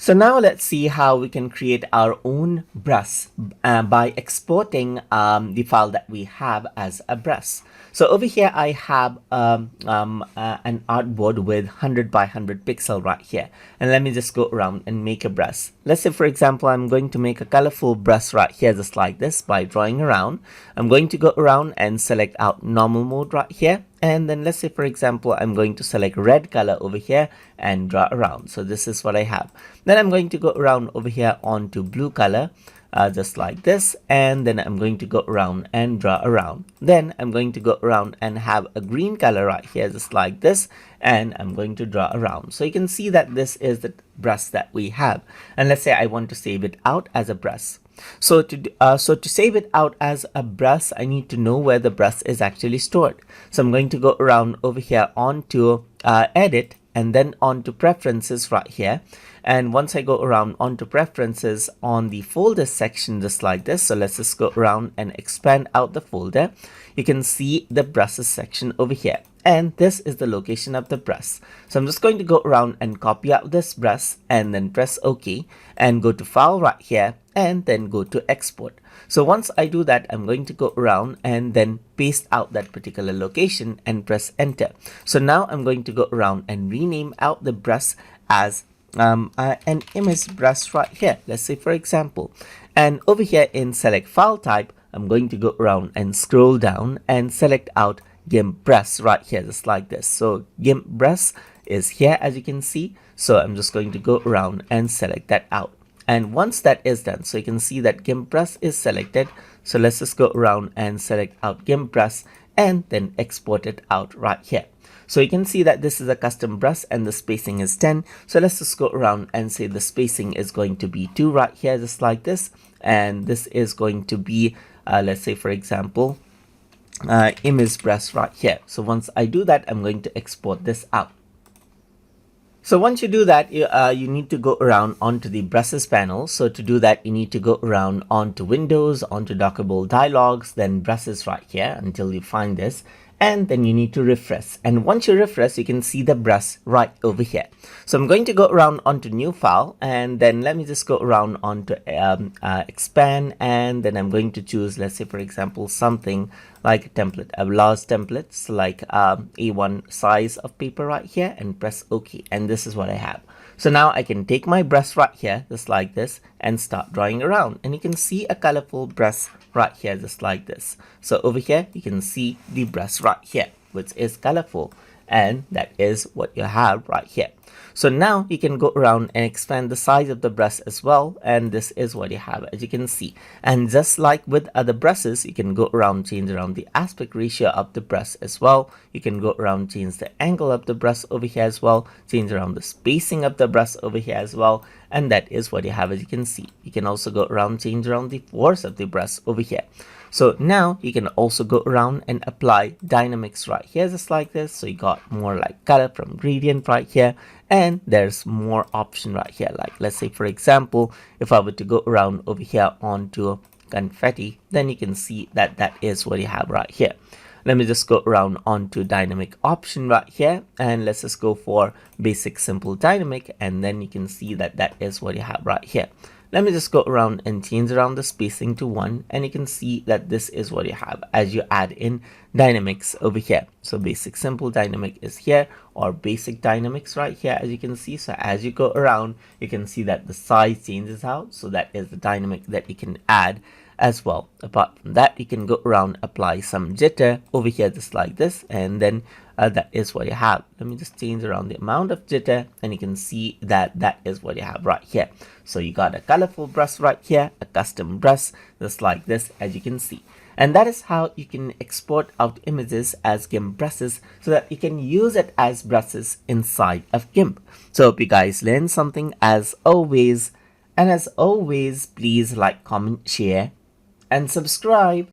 So now let's see how we can create our own brush by exporting the file that we have as a brush. So over here I have an artboard with 100 by 100 pixel right here, and let me just go around and make a brush. Let's say for example I'm going to make a colorful brush right here just like this by drawing around. I'm going to go around and select out normal mode right here, and then let's say for example I'm going to select red color over here and draw around. So this is what I have. Then I'm going to go around over here onto blue color just like this, and then I'm going to go around and draw around. Then I'm going to go around and have a green color right here just like this, and I'm going to draw around. So you can see that this is the brush that we have, and let's say I want to save it out as a brush. So to save it out as a brush, I need to know where the brush is actually stored. So I'm going to go around over here onto edit, and then onto preferences right here. And once I go around onto preferences on the folder section just like this, so let's just go around and expand out the folder, you can see the brushes section over here, and this is the location of the brush. So I'm just going to go around and copy out this brush and then press OK and go to file right here and then go to export. So once I do that, I'm going to go around and then paste out that particular location and press enter. So now I'm going to go around and rename out the brush as an image brush right here. Let's say for example, and over here in select file type, I'm going to go around and scroll down and select out GIMP brush right here just like this. So GIMP brush is here as you can see. So I'm just going to go around and select that out. And once that is done, so you can see that GIMP brush is selected. So let's just go around and select out GIMP brush and then export it out right here. So you can see that this is a custom brush and the spacing is 10. So let's just go around and say the spacing is going to be 2 right here just like this. And this is going to be, let's say for example, image brush right here. So once I do that, I'm going to export this out. So once you do that, you need to go around onto the brushes panel. So to do that, you need to go around onto Windows, onto Dockable Dialogs, then brushes right here until you find this. And then you need to refresh. And once you refresh, you can see the brush right over here. So I'm going to go around onto new file, and then let me just go around onto expand, and then I'm going to choose, let's say for example, something like a template, a large templates like A1 size of paper right here, and press OK. And this is what I have. So now I can take my brush right here just like this and start drawing around, and you can see a colorful brush right here just like this. So over here you can see the brush right here, which is colorful, and that is what you have right here. So now you can go around and expand the size of the brush as well, and this is what you have as you can see. And just like with other brushes, you can go around, change around the aspect ratio of the brush as well. You can go around, change the angle of the brush over here as well, change around the spacing of the brush over here as well, and that is what you have as you can see. You can also go around, change around the force of the brush over here. So now you can also go around and apply dynamics right here just like this. So you got more like color from gradient right here, and there's more option right here. Like let's say for example, if I were to go around over here onto confetti, then you can see that that is what you have right here. Let me just go around onto dynamic option right here, and let's just go for basic simple dynamic, and then you can see that that is what you have right here. Let me just go around and change around the spacing to 1, and you can see that this is what you have as you add in dynamics over here. So basic simple dynamic is here, or basic dynamics right here as you can see. So as you go around, you can see that the size changes out. So that is the dynamic that you can add as well. Apart from that, you can go around, apply some jitter over here just like this, and then that is what you have. Let me just change around the amount of jitter, and you can see that that is what you have right here. So you got a colorful brush right here, a custom brush just like this as you can see. And that is how you can export out images as GIMP brushes so that you can use it as brushes inside of GIMP. So hope you guys learned something as always. And as always, please like, comment, share, and subscribe.